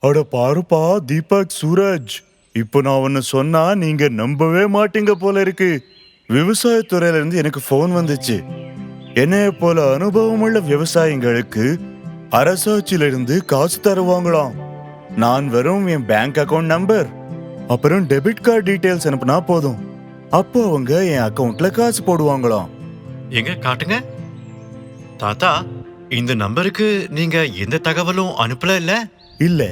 அட பாருப்பா தீபக், சூரஜ், இப்போ நான் ஒன்னு சொன்னா நீங்க நம்பவே மாட்டீங்க போல இருக்கு. விவசாயத்துறையில இருந்து எனக்கு போன் வந்துச்சு. என்னைய போல அனுபவமுள்ள விவசாயிங்களுக்கு அரசாட்சியில இருந்து காசு தருவாங்களாம். நான் வெறும் என் பேங்க் அக்கவுண்ட் நம்பர் அப்புறம் டெபிட் கார்டு டீடைல்ஸ் அனுப்புனா போதும். அப்போ அவங்க என் அக்கவுண்ட்ல காசு போடுவாங்களாம். எங்க காட்டுங்க. தாத்தா, இந்த நம்பருக்கு நீங்க எந்த தகவலும் அனுப்பல இல்ல? இல்ல.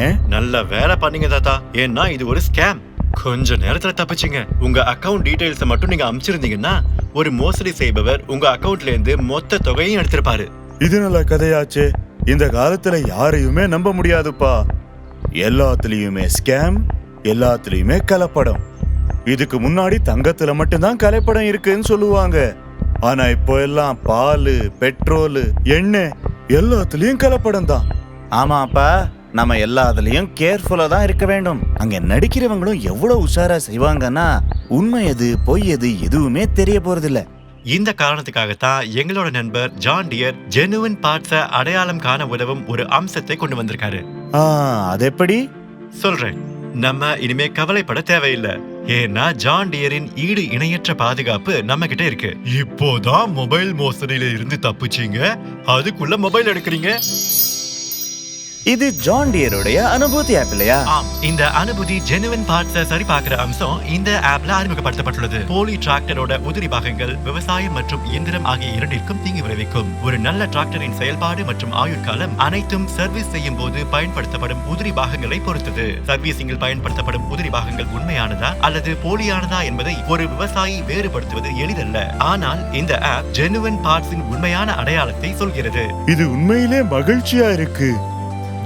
ஏன்? நல்ல வேலை பண்ணீங்க தாத்தா. ஏன்னா இது ஒரு ஸ்கேம். கொஞ்ச நேரத்துல தப்பிச்சிங்க. உங்க அக்கவுண்ட் டீடைல்ஸ் மட்டும் நீங்க அனுப்பிச்சிருந்தீங்கன்னா ஒரு மோசடி செய்பவர் உங்க அக்கவுண்ட்ல இருந்து மொத்த தொகையும் எடுத்திருப்பாரு. இது நல்ல கதையாச்சே. இந்த காலத்துல யாரையுமே நம்ப முடியாதுப்பா. எல்லாத்துலயுமே ஸ்கேம், எல்லாத்துலயுமே கலப்படம். இதுக்கு முன்னாடி தங்கத்துல மட்டும்தான் கலப்படம் இருக்குன்னு சொல்லுவாங்க. ஆனா இப்போ எல்லாம் பால், பெட்ரோல், எண்ணெய் எல்லாத்துலயும் கலப்படம் தான். ஆமாப்பா, நம்ம எல்லாத்துலயும் கேர்ஃபுல்லா தான் இருக்க வேண்டும். அங்க நடிக்கிறவங்களும் எவ்வளவு உஷாரா செய்வாங்கன்னா உண்மை எது பொய் எது எதுவுமே தெரிய போறதில்ல. இந்த காரணத்துக்காகத்தான் எங்களோட நண்பர் ஜான் டியர் ஜெனுவின் பார்ட்ஸ அடையாளம் காண உதவும் ஒரு அம்சத்தை கொண்டு வந்திருக்காரு. அது எப்படி? சொல்றேன். நம்ம இனிமே கவலைப்பட தேவையில்லை. ஏன்னா ஜான் டியரின் ஈடு இணையற்ற பாதுகாப்பு நம்ம கிட்ட இருக்கு. இப்போதான் மொபைல் மோசடியில இருந்து தப்பிச்சீங்க, அதுக்குள்ள மொபைல் எடுக்கிறீங்க. இது ஜான் டியருடைய அனுபூதி ஆப் இல்லையா? ஆம், இந்த அனுபூதி ஜெனுவின் பார்ட்ஸ சரி பார்க்கிற அம்சம் இந்த ஆப்ல அறிமுகப்படுத்தப்பட்டுள்ளது. போலி டிராக்டரோட உதிரி பாகங்கள் விவசாயம் மற்றும் இயந்திரம் ஆகிய இரண்டிற்கும் தீங்கு விளைவிக்கும். ஒரு நல்ல டிராக்டரின் செயல்பாடு மற்றும் ஆயுட்காலம் அனைத்தும் சர்வீஸ் செய்யும் போது பயன்படுத்தப்படும் உதிரி பாகங்களை பொறுத்தது. சர்வீசிங்கில் பயன்படுத்தப்படும் உதிரி பாகங்கள் உண்மையானதா அல்லது போலியானதா என்பதை ஒரு விவசாயி வேறுபடுத்துவது எளிதல்ல. ஆனால் இந்த ஆப் ஜெனுவின் பார்ட்ஸின் உண்மையான அடையாளத்தை சொல்கிறது. இது உண்மையிலே மகிழ்ச்சியா இருக்கு.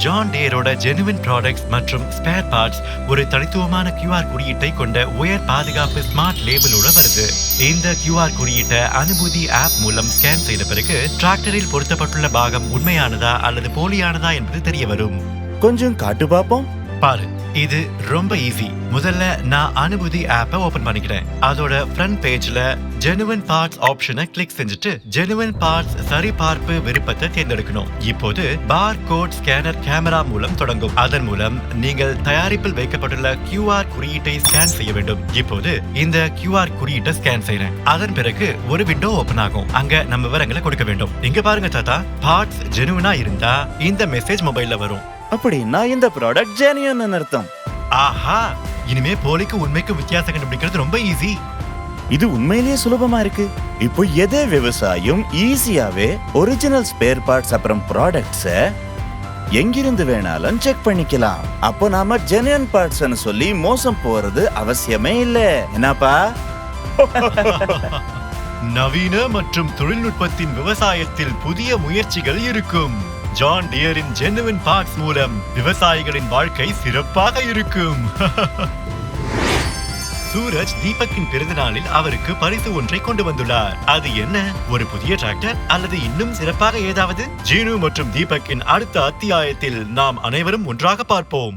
ஜான் டியரோட ஜெனுவின் ப்ராடக்ட்ஸ் மற்றும் ஸ்பேர் பார்ட்ஸ் ஒரு தனித்துவமான QR குறியீட்டை கொண்ட உயர் பாதுகாப்பு ஸ்மார்ட் லேபிளோட வருது. இந்த QR குறியீட்டை அனுபூதி ஆப் மூலம் ஸ்கேன் செய்த பிறகு டிராக்டரில் பொருத்தப்பட்டுள்ள பாகம் உண்மையானதா அல்லது போலியானதா என்பது தெரிய வரும். கொஞ்சம் காட்டு பாப்போம். பாரு, இது ரொம்ப ஈஸி. முதல்ல நான் அனுபூதி ஆப்பை ஓபன் பண்ணிக்கிறேன். அதோட ஃப்ரண்ட் பேஜ்ல ஜெனுவின் பார்ட்ஸ் ஆப்ஷனை கிளிக் செஞ்சுட்டு ஜெனுவின் பார்ட்ஸ் சரிபார்ப்பு விருப்பத்தை தேர்ந்தெடுக்கணும். இப்போது பார் கோட் ஸ்கேனர் கேமரா மூலம் தொடங்கும். அதன் மூலம் நீங்கள் தயாரிப்பில் வைக்கப்பட்டுள்ள QR குறியீட்டை ஸ்கேன் செய்ய வேண்டும். இப்போது இந்த QR குறியீட்டை ஸ்கேன் செய்யறேன். அதன் பிறகு ஒரு விண்டோ ஓபன் ஆகும். அங்க நம்ம விவரங்களை கொடுக்க வேண்டும். இங்க பாருங்க தாத்தா, பார்ட்ஸ் ஜெனுவினா இருந்தா இந்த மெசேஜ் மொபைல்ல வரும். அப்படின்னா இந்த ப்ராடக்ட் ஜெனியூன் அர்த்தம். ஆஹா, இனிமே போலிக்கு உண்மைக்கு வித்தியாசம் கண்டுபிடிக்கிறது ரொம்ப ஈஸி. இது உண்மையிலேயே சுலபமா இருக்கு. இப்போ எதே விவசாயம் ஈஸியாவே ஒரிஜினல் ஸ்பேர் பார்ட்ஸ் அப்புறம் ப்ராடக்ட்ஸ எங்கிருந்து வேணாலும் செக் பண்ணிக்கலாம். அப்போ நாம ஜெனியூன் பார்ட்ஸ்னு சொல்லி மோசம் போறது அவசியமே இல்ல. என்னப்பா? நவீன மற்றும் தொழில்நுட்பத்தின் விவசாயத்தில் புதிய முயற்சிகள் இருக்கும். ஜான் டியரின் ஜெனுவின் பார்ட்ஸ் மூலம் விவசாயிகளின் வாழ்க்கை சிறப்பாக இருக்கும். சூரஜ் தீபக்கின் பிறந்த நாளில் அவருக்கு பரிசு ஒன்றை கொண்டு வந்துள்ளார். அது என்ன? ஒரு புதிய டிராக்டர் அல்லது இன்னும் சிறப்பாக ஏதாவது? ஜீனு மற்றும் தீபக்கின் அடுத்த அத்தியாயத்தில் நாம் அனைவரும் ஒன்றாக பார்ப்போம்.